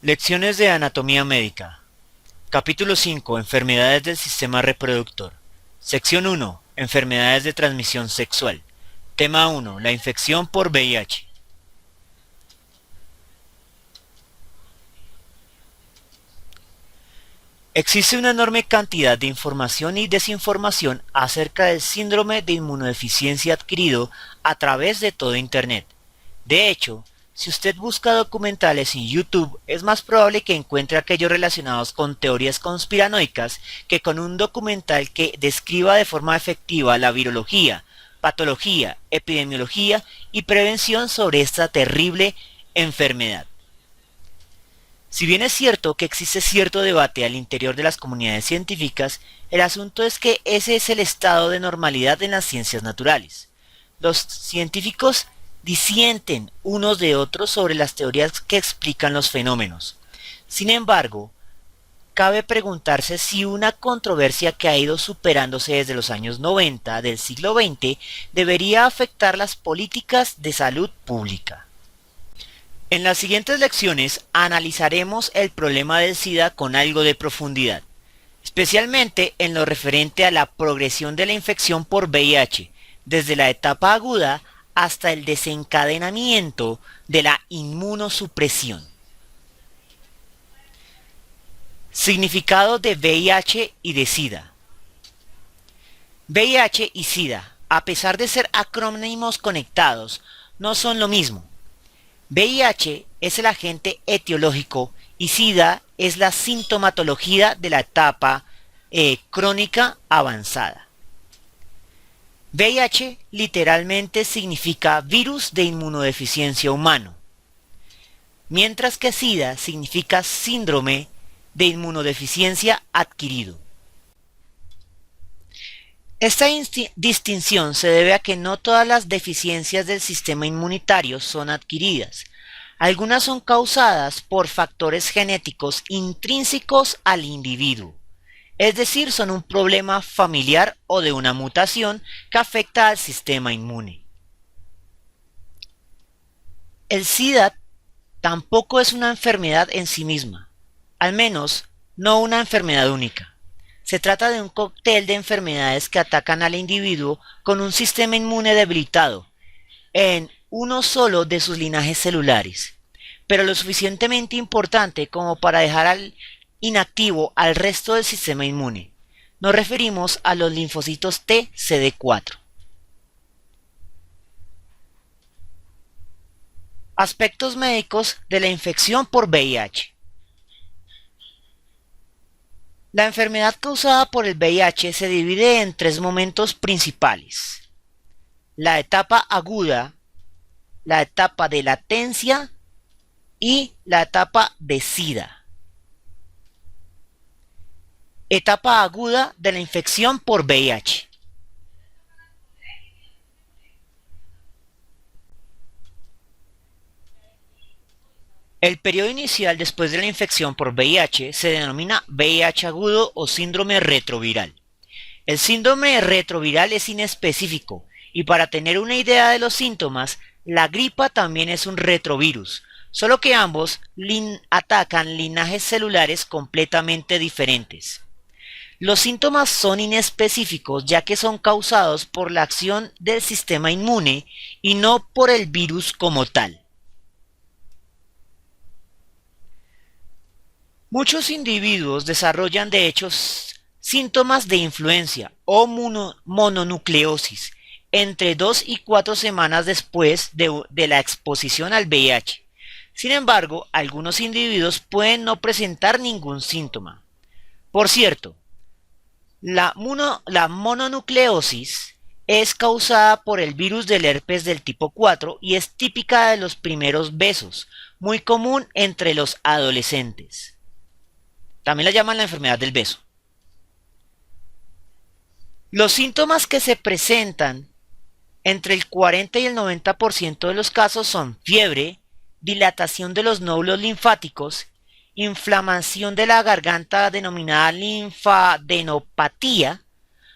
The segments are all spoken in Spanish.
Lecciones de Anatomía Médica. Capítulo 5. Enfermedades del sistema reproductor. Sección 1. Enfermedades de transmisión sexual. Tema 1. La infección por VIH. Existe una enorme cantidad de información y desinformación acerca del síndrome de inmunodeficiencia adquirido a través de todo Internet. De hecho, si usted busca documentales en YouTube, es más probable que encuentre aquellos relacionados con teorías conspiranoicas que con un documental que describa de forma efectiva la virología, patología, epidemiología y prevención sobre esta terrible enfermedad. Si bien es cierto que existe cierto debate al interior de las comunidades científicas, el asunto es que ese es el estado de normalidad en las ciencias naturales. Los científicos disienten unos de otros sobre las teorías que explican los fenómenos. Sin embargo, cabe preguntarse si una controversia que ha ido superándose desde los años 90 del siglo XX debería afectar las políticas de salud pública. En las siguientes lecciones analizaremos el problema del SIDA con algo de profundidad, especialmente en lo referente a la progresión de la infección por VIH, desde la etapa aguda hasta el desencadenamiento de la inmunosupresión. Significado de VIH y de SIDA. VIH y SIDA, a pesar de ser acrónimos conectados, no son lo mismo. VIH es el agente etiológico y SIDA es la sintomatología de la etapa crónica avanzada. VIH literalmente significa virus de inmunodeficiencia humano, mientras que SIDA significa síndrome de inmunodeficiencia adquirido. Esta distinción se debe a que no todas las deficiencias del sistema inmunitario son adquiridas. Algunas son causadas por factores genéticos intrínsecos al individuo, es decir, son un problema familiar o de una mutación que afecta al sistema inmune. El SIDA tampoco es una enfermedad en sí misma, al menos no una enfermedad única. Se trata de un cóctel de enfermedades que atacan al individuo con un sistema inmune debilitado en uno solo de sus linajes celulares, pero lo suficientemente importante como para dejar inactivo al resto del sistema inmune. Nos referimos a los linfocitos T CD4. Aspectos médicos de la infección por VIH. La enfermedad causada por el VIH se divide en tres momentos principales: la etapa aguda, la etapa de latencia y la etapa de SIDA. Etapa aguda de la infección por VIH. El periodo inicial después de la infección por VIH se denomina VIH agudo o síndrome retroviral. El síndrome retroviral es inespecífico y para tener una idea de los síntomas, la gripa también es un retrovirus, solo que ambos atacan linajes celulares completamente diferentes. Los síntomas son inespecíficos ya que son causados por la acción del sistema inmune y no por el virus como tal. Muchos individuos desarrollan de hecho síntomas de influencia o mononucleosis entre 2 y 4 semanas después de la exposición al VIH. Sin embargo, algunos individuos pueden no presentar ningún síntoma. Por cierto, la mononucleosis es causada por el virus del herpes del tipo 4 y es típica de los primeros besos, muy común entre los adolescentes. También la llaman la enfermedad del beso. Los síntomas que se presentan entre el 40 y el 90% de los casos son fiebre, dilatación de los nódulos linfáticos, inflamación de la garganta denominada linfadenopatía,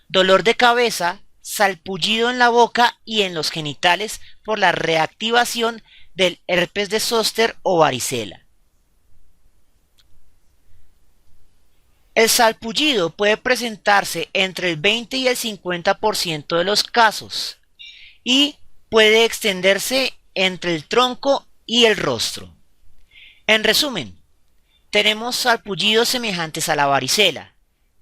dolor de cabeza, salpullido en la boca y en los genitales por la reactivación del herpes de zóster o varicela. El salpullido puede presentarse entre el 20 y el 50% de los casos y puede extenderse entre el tronco y el rostro. En resumen, tenemos salpullidos semejantes a la varicela,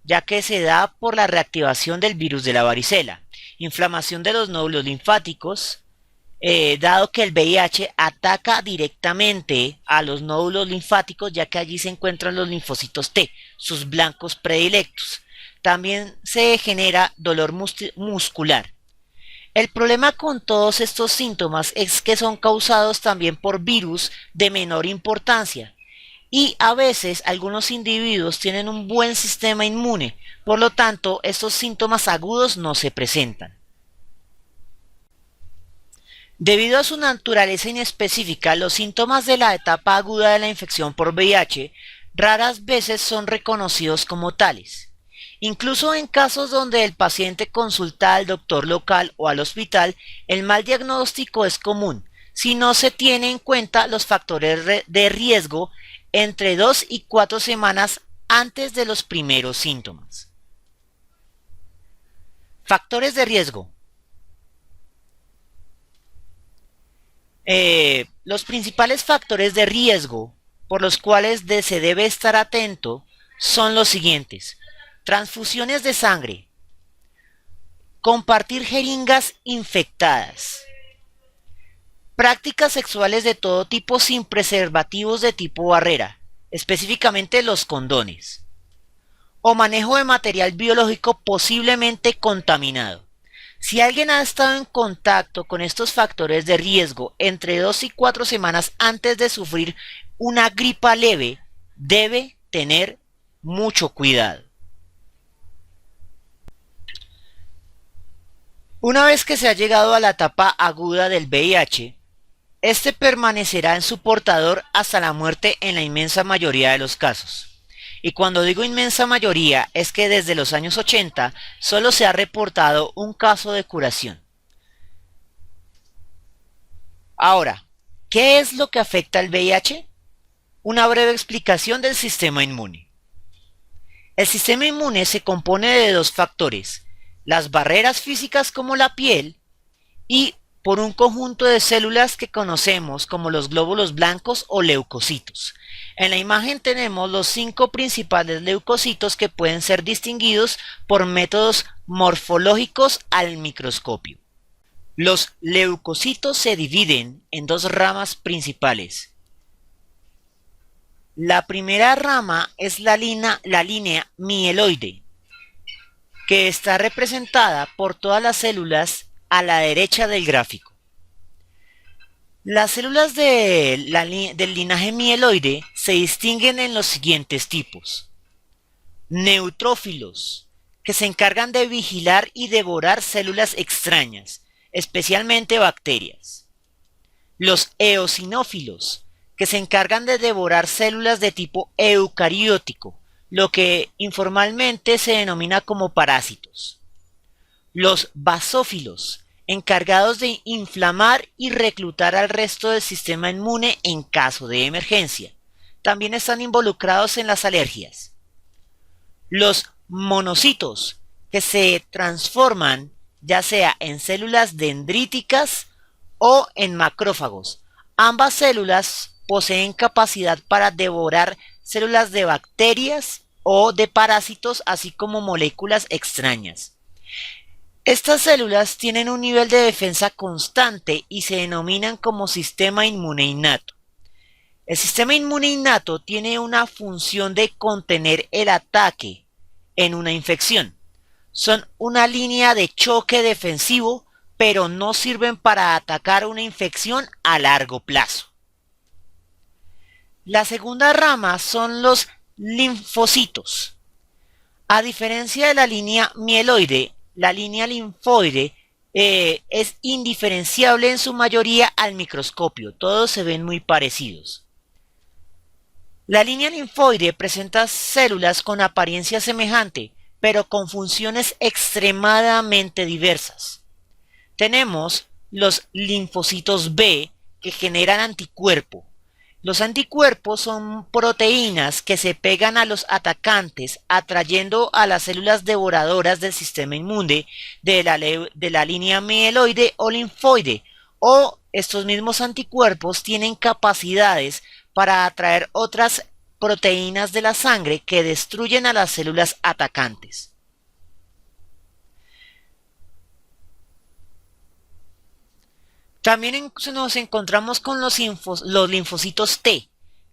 ya que se da por la reactivación del virus de la varicela, inflamación de los nódulos linfáticos, dado que el VIH ataca directamente a los nódulos linfáticos, ya que allí se encuentran los linfocitos T, sus blancos predilectos. También se genera dolor muscular. El problema con todos estos síntomas es que son causados también por virus de menor importancia. Y a veces algunos individuos tienen un buen sistema inmune, por lo tanto estos síntomas agudos no se presentan. Debido a su naturaleza inespecífica, los síntomas de la etapa aguda de la infección por VIH raras veces son reconocidos como tales. Incluso en casos donde el paciente consulta al doctor local o al hospital, el mal diagnóstico es común si no se tiene en cuenta los factores de riesgo entre 2 y 4 semanas antes de los primeros síntomas. Factores de riesgo. Los principales factores de riesgo por los cuales se debe estar atento son los siguientes: transfusiones de sangre, compartir jeringas infectadas, prácticas sexuales de todo tipo sin preservativos de tipo barrera, específicamente los condones, o manejo de material biológico posiblemente contaminado. Si alguien ha estado en contacto con estos factores de riesgo entre 2 y 4 semanas antes de sufrir una gripa leve, debe tener mucho cuidado. Una vez que se ha llegado a la etapa aguda del VIH, este permanecerá en su portador hasta la muerte en la inmensa mayoría de los casos. Y cuando digo inmensa mayoría es que desde los años 80 solo se ha reportado un caso de curación. Ahora, ¿qué es lo que afecta al VIH? Una breve explicación del sistema inmune. El sistema inmune se compone de dos factores: las barreras físicas como la piel y por un conjunto de células que conocemos como los glóbulos blancos o leucocitos. En la imagen tenemos los 5 principales leucocitos que pueden ser distinguidos por métodos morfológicos al microscopio. Los leucocitos se dividen en dos ramas principales. La primera rama es la línea mieloide, que está representada por todas las células a la derecha del gráfico. Las células del linaje mieloide se distinguen en los siguientes tipos: neutrófilos, que se encargan de vigilar y devorar células extrañas, especialmente bacterias; los eosinófilos, que se encargan de devorar células de tipo eucariótico, lo que informalmente se denomina como parásitos; los basófilos, encargados de inflamar y reclutar al resto del sistema inmune en caso de emergencia. También están involucrados en las alergias. Los monocitos, que se transforman ya sea en células dendríticas o en macrófagos. Ambas células poseen capacidad para devorar células de bacterias o de parásitos, así como moléculas extrañas. Estas células tienen un nivel de defensa constante y se denominan como sistema inmune innato. El sistema inmune innato tiene una función de contener el ataque en una infección. Son una línea de choque defensivo, pero no sirven para atacar una infección a largo plazo. La segunda rama son los linfocitos. A diferencia de la línea mieloide, la línea linfoide es indiferenciable en su mayoría al microscopio. Todos se ven muy parecidos. La línea linfoide presenta células con apariencia semejante, pero con funciones extremadamente diversas. Tenemos los linfocitos B, que generan anticuerpo. Los anticuerpos son proteínas que se pegan a los atacantes, atrayendo a las células devoradoras del sistema inmune de la línea mieloide o linfoide, o estos mismos anticuerpos tienen capacidades para atraer otras proteínas de la sangre que destruyen a las células atacantes. También nos encontramos con los linfocitos T,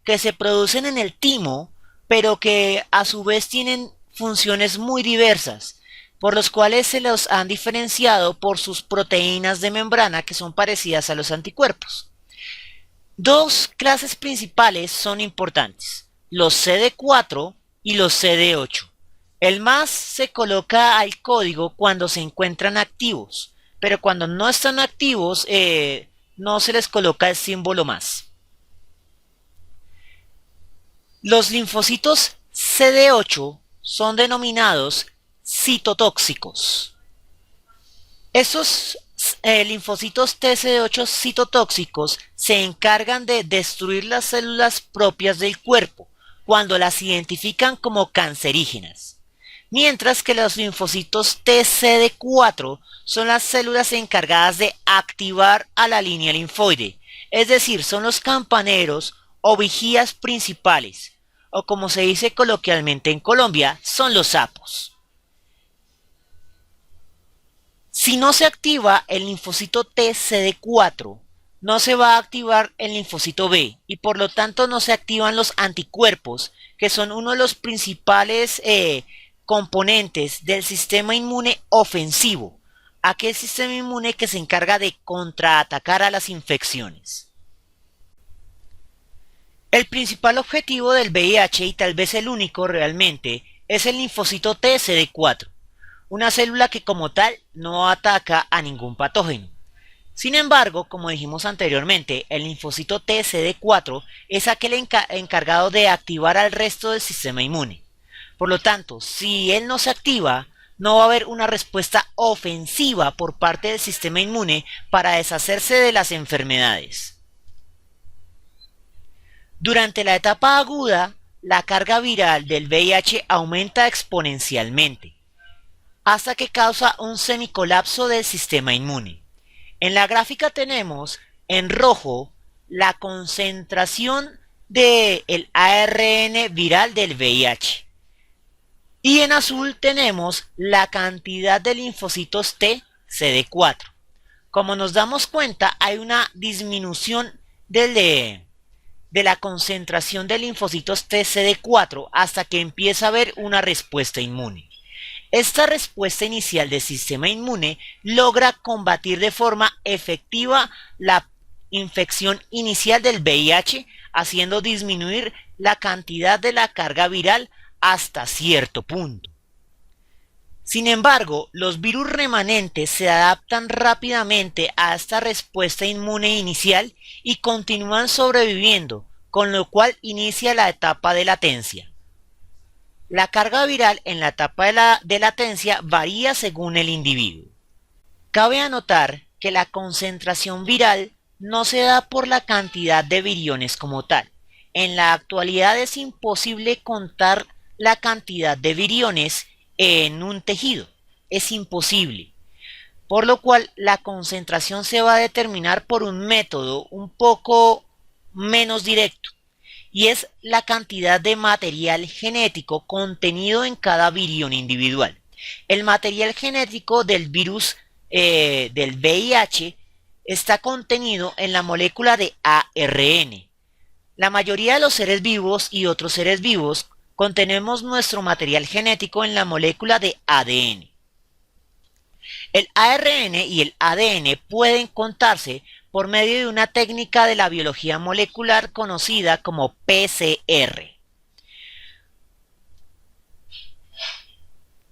que se producen en el timo, pero que a su vez tienen funciones muy diversas, por los cuales se los han diferenciado por sus proteínas de membrana que son parecidas a los anticuerpos. Dos clases principales son importantes, los CD4 y los CD8. El más se coloca al código cuando se encuentran activos, pero cuando no están activos no se les coloca el símbolo más. Los linfocitos CD8 son denominados citotóxicos. Estos linfocitos TCD8 citotóxicos se encargan de destruir las células propias del cuerpo cuando las identifican como cancerígenas, mientras que los linfocitos TCD4 son las células encargadas de activar a la línea linfoide, es decir, son los campaneros o vigías principales, o como se dice coloquialmente en Colombia, son los sapos. Si no se activa el linfocito TCD4, no se va a activar el linfocito B y por lo tanto no se activan los anticuerpos, que son uno de los principales componentes del sistema inmune ofensivo, aquel sistema inmune que se encarga de contraatacar a las infecciones. El principal objetivo del VIH, y tal vez el único realmente, es el linfocito TCD4, una célula que como tal no ataca a ningún patógeno. Sin embargo, como dijimos anteriormente, el linfocito TCD4 es aquel encargado de activar al resto del sistema inmune. Por lo tanto, si él no se activa, no va a haber una respuesta ofensiva por parte del sistema inmune para deshacerse de las enfermedades. Durante la etapa aguda, la carga viral del VIH aumenta exponencialmente, hasta que causa un semicolapso del sistema inmune. En la gráfica tenemos en rojo la concentración del ARN viral del VIH. Y en azul tenemos la cantidad de linfocitos T CD4. Como nos damos cuenta, hay una disminución de la concentración de linfocitos T CD4 hasta que empieza a haber una respuesta inmune. Esta respuesta inicial del sistema inmune logra combatir de forma efectiva la infección inicial del VIH, haciendo disminuir la cantidad de la carga viral hasta cierto punto. Sin embargo, los virus remanentes se adaptan rápidamente a esta respuesta inmune inicial y continúan sobreviviendo, con lo cual inicia la etapa de latencia. La carga viral en la etapa de latencia varía según el individuo. Cabe anotar que la concentración viral no se da por la cantidad de viriones como tal. En la actualidad es imposible contar la cantidad de viriones en un tejido. Es imposible. Por lo cual la concentración se va a determinar por un método un poco menos directo. Y es la cantidad de material genético contenido en cada virión individual. El material genético del virus del VIH está contenido en la molécula de ARN. La mayoría de los seres vivos y otros seres vivos contenemos nuestro material genético en la molécula de ADN. El ARN y el ADN pueden contarse por medio de una técnica de la biología molecular conocida como PCR.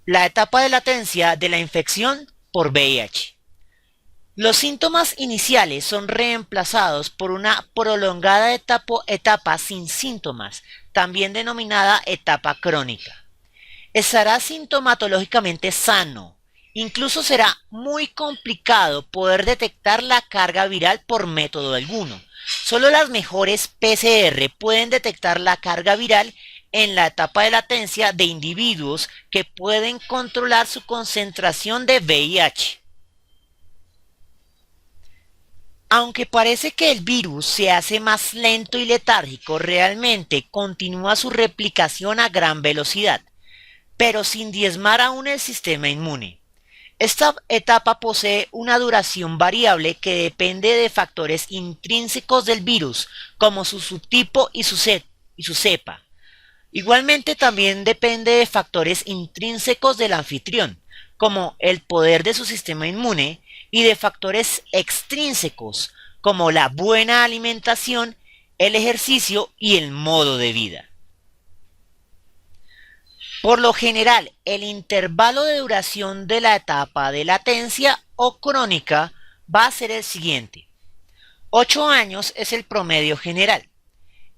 La etapa de latencia de la infección por VIH. Los síntomas iniciales son reemplazados por una prolongada etapa sin síntomas, también denominada etapa crónica. Estará sintomatológicamente sano. Incluso será muy complicado poder detectar la carga viral por método alguno, Solo las mejores PCR pueden detectar la carga viral en la etapa de latencia de individuos que pueden controlar su concentración de VIH. Aunque parece que el virus se hace más lento y letárgico, realmente continúa su replicación a gran velocidad, pero sin diezmar aún el sistema inmune. Esta etapa posee una duración variable que depende de factores intrínsecos del virus, como su subtipo y su cepa. Igualmente también depende de factores intrínsecos del anfitrión, como el poder de su sistema inmune, y de factores extrínsecos, como la buena alimentación, el ejercicio y el modo de vida. Por lo general, el intervalo de duración de la etapa de latencia o crónica va a ser el siguiente. 8 años es el promedio general.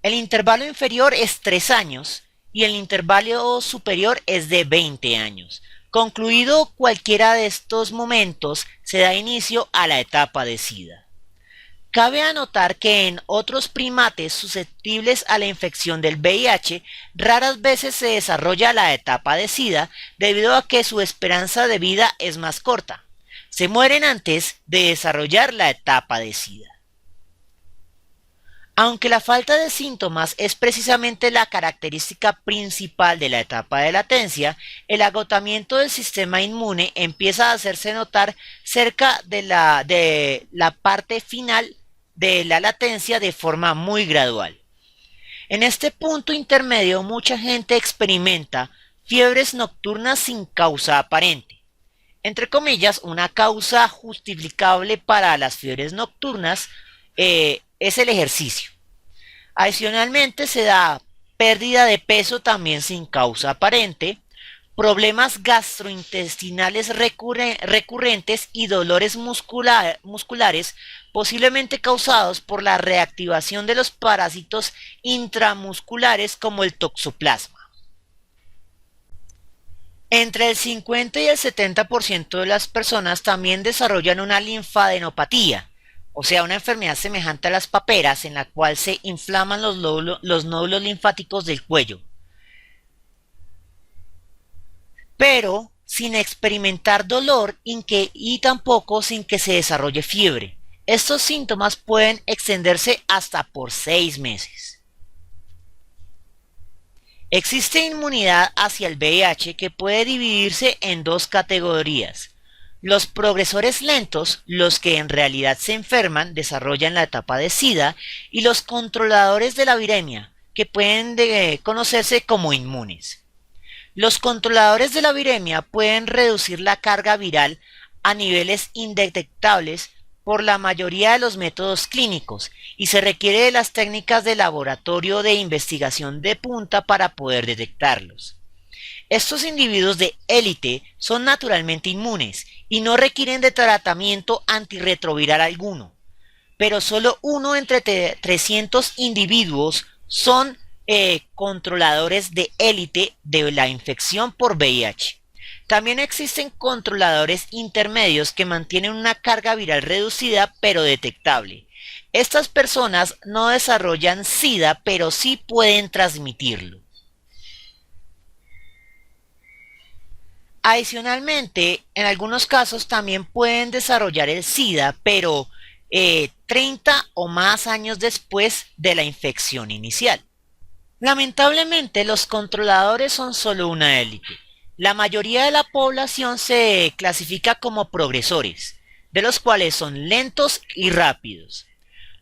El intervalo inferior es 3 años y el intervalo superior es de 20 años. Concluido cualquiera de estos momentos, se da inicio a la etapa de SIDA. Cabe anotar que en otros primates susceptibles a la infección del VIH, raras veces se desarrolla la etapa de SIDA debido a que su esperanza de vida es más corta. Se mueren antes de desarrollar la etapa de SIDA. Aunque la falta de síntomas es precisamente la característica principal de la etapa de latencia, el agotamiento del sistema inmune empieza a hacerse notar cerca de la parte final de la latencia de forma muy gradual. En este punto intermedio, mucha gente experimenta fiebres nocturnas sin causa aparente. Entre comillas, una causa justificable para las fiebres nocturnas es el ejercicio. Adicionalmente se da pérdida de peso también sin causa aparente, problemas gastrointestinales recurrentes y dolores musculares posiblemente causados por la reactivación de los parásitos intramusculares como el toxoplasma. Entre el 50 y el 70% de las personas también desarrollan una linfadenopatía, o sea, una enfermedad semejante a las paperas en la cual se inflaman los nódulos linfáticos del cuello, pero sin experimentar dolor y tampoco sin que se desarrolle fiebre. Estos síntomas pueden extenderse hasta por 6 meses. Existe inmunidad hacia el VIH que puede dividirse en dos categorías. Los progresores lentos, los que en realidad se enferman, desarrollan la etapa de SIDA, y los controladores de la viremia, que pueden conocerse como inmunes. Los controladores de la viremia pueden reducir la carga viral a niveles indetectables por la mayoría de los métodos clínicos y se requiere de las técnicas de laboratorio de investigación de punta para poder detectarlos. Estos individuos de élite son naturalmente inmunes y no requieren de tratamiento antirretroviral alguno, pero solo uno entre 300 individuos son controladores de élite de la infección por VIH. También existen controladores intermedios que mantienen una carga viral reducida pero detectable. Estas personas no desarrollan SIDA, pero sí pueden transmitirlo. Adicionalmente, en algunos casos también pueden desarrollar el SIDA, pero 30 o más años después de la infección inicial. Lamentablemente, los controladores son solo una élite. La mayoría de la población se clasifica como progresores, de los cuales son lentos y rápidos.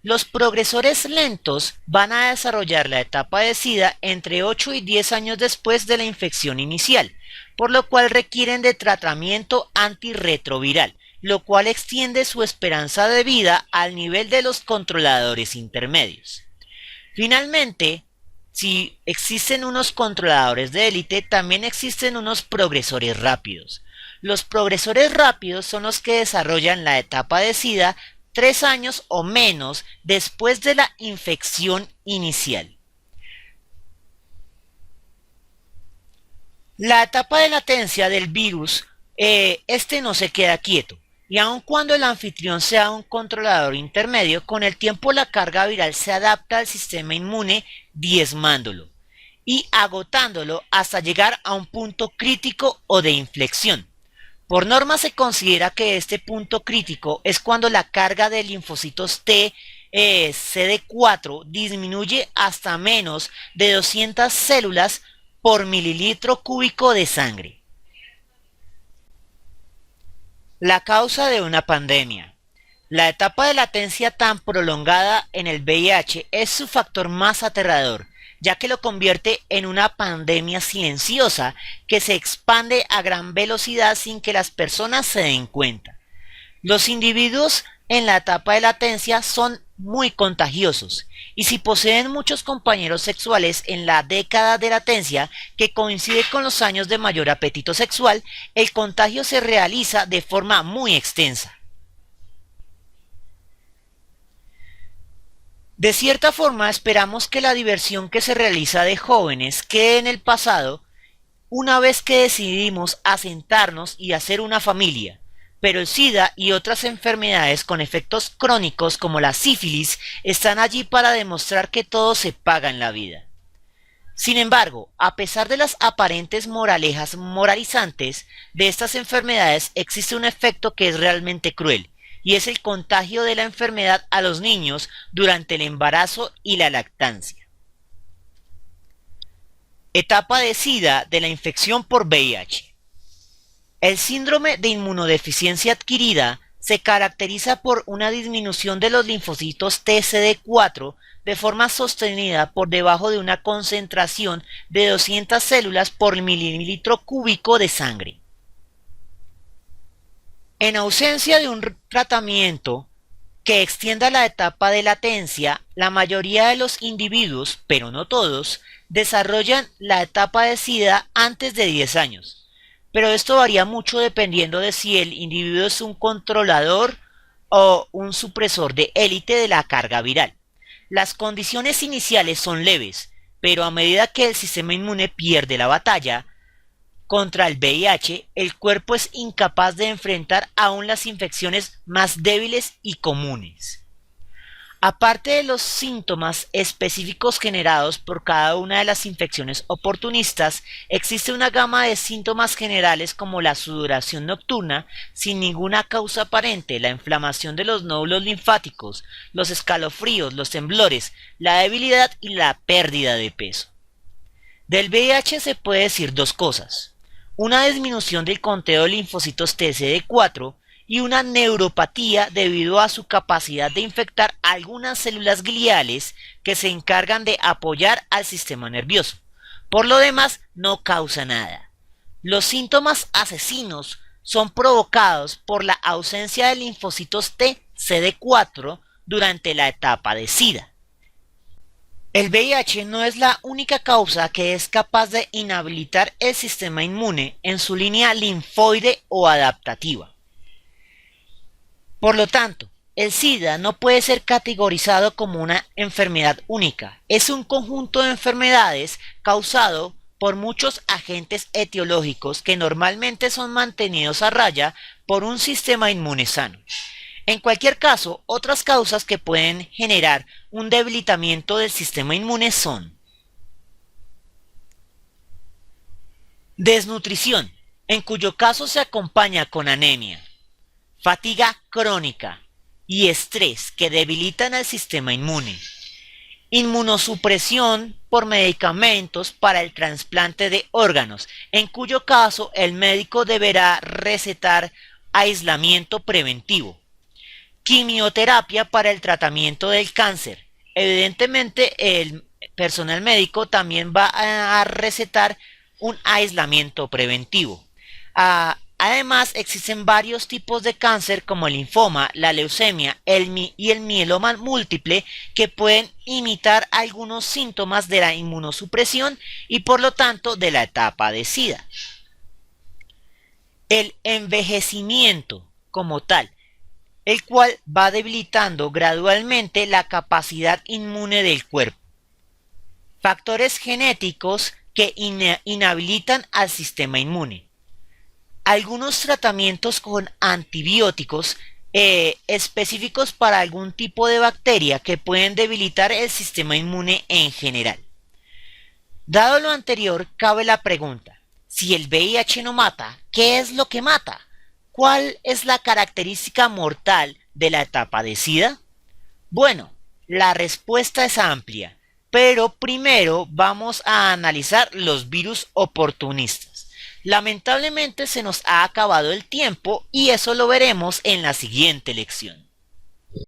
Los progresores lentos van a desarrollar la etapa de SIDA entre 8 y 10 años después de la infección inicial, por lo cual requieren de tratamiento antirretroviral, lo cual extiende su esperanza de vida al nivel de los controladores intermedios. Finalmente, si existen unos controladores de élite, también existen unos progresores rápidos. Los progresores rápidos son los que desarrollan la etapa de SIDA 3 años o menos después de la infección inicial. La etapa de latencia del virus, no se queda quieto y aun cuando el anfitrión sea un controlador intermedio, con el tiempo la carga viral se adapta al sistema inmune diezmándolo y agotándolo hasta llegar a un punto crítico o de inflexión. Por norma se considera que este punto crítico es cuando la carga de linfocitos T CD4 disminuye hasta menos de 200 células por mililitro cúbico de sangre. La causa de una pandemia. La etapa de latencia tan prolongada en el VIH es su factor más aterrador, ya que lo convierte en una pandemia silenciosa que se expande a gran velocidad sin que las personas se den cuenta. Los individuos en la etapa de latencia son muy contagiosos y si poseen muchos compañeros sexuales en la década de latencia, que coincide con los años de mayor apetito sexual, el contagio se realiza de forma muy extensa. De cierta forma, esperamos que la diversión que se realiza de jóvenes quede en el pasado una vez que decidimos asentarnos y hacer una familia. Pero el SIDA y otras enfermedades con efectos crónicos como la sífilis están allí para demostrar que todo se paga en la vida. Sin embargo, a pesar de las aparentes moralejas moralizantes de estas enfermedades, existe un efecto que es realmente cruel, y es el contagio de la enfermedad a los niños durante el embarazo y la lactancia. Etapa de SIDA de la infección por VIH. El síndrome de inmunodeficiencia adquirida se caracteriza por una disminución de los linfocitos TCD4 de forma sostenida por debajo de una concentración de 200 células por mililitro cúbico de sangre. En ausencia de un tratamiento que extienda la etapa de latencia, la mayoría de los individuos, pero no todos, desarrollan la etapa de SIDA antes de 10 años. Pero esto varía mucho dependiendo de si el individuo es un controlador o un supresor de élite de la carga viral. Las condiciones iniciales son leves, pero a medida que el sistema inmune pierde la batalla contra el VIH, el cuerpo es incapaz de enfrentar aún las infecciones más débiles y comunes. Aparte de los síntomas específicos generados por cada una de las infecciones oportunistas, existe una gama de síntomas generales como la sudoración nocturna sin ninguna causa aparente, la inflamación de los nódulos linfáticos, los escalofríos, los temblores, la debilidad y la pérdida de peso. Del VIH se puede decir dos cosas: una disminución del conteo de linfocitos TCD4 y una neuropatía debido a su capacidad de infectar algunas células gliales que se encargan de apoyar al sistema nervioso. Por lo demás, no causa nada. Los síntomas asesinos son provocados por la ausencia de linfocitos T CD4 durante la etapa de SIDA. El VIH no es la única causa que es capaz de inhabilitar el sistema inmune en su línea linfoide o adaptativa. Por lo tanto, el SIDA no puede ser categorizado como una enfermedad única. Es un conjunto de enfermedades causado por muchos agentes etiológicos que normalmente son mantenidos a raya por un sistema inmune sano. En cualquier caso, otras causas que pueden generar un debilitamiento del sistema inmune son: desnutrición, en cuyo caso se acompaña con anemia, fatiga crónica y estrés que debilitan al sistema inmune, inmunosupresión por medicamentos para el trasplante de órganos, en cuyo caso el médico deberá recetar aislamiento preventivo, quimioterapia para el tratamiento del cáncer. Evidentemente el personal médico también va a recetar un aislamiento preventivo. Además, existen varios tipos de cáncer como el linfoma, la leucemia y el mieloma múltiple que pueden imitar algunos síntomas de la inmunosupresión y por lo tanto de la etapa de SIDA. El envejecimiento como tal, el cual va debilitando gradualmente la capacidad inmune del cuerpo. Factores genéticos que inhabilitan al sistema inmune. Algunos tratamientos con antibióticos específicos para algún tipo de bacteria que pueden debilitar el sistema inmune en general. Dado lo anterior, cabe la pregunta, si el VIH no mata, ¿qué es lo que mata? ¿Cuál es la característica mortal de la etapa de SIDA? Bueno, la respuesta es amplia, pero primero vamos a analizar los virus oportunistas. Lamentablemente se nos ha acabado el tiempo y eso lo veremos en la siguiente lección.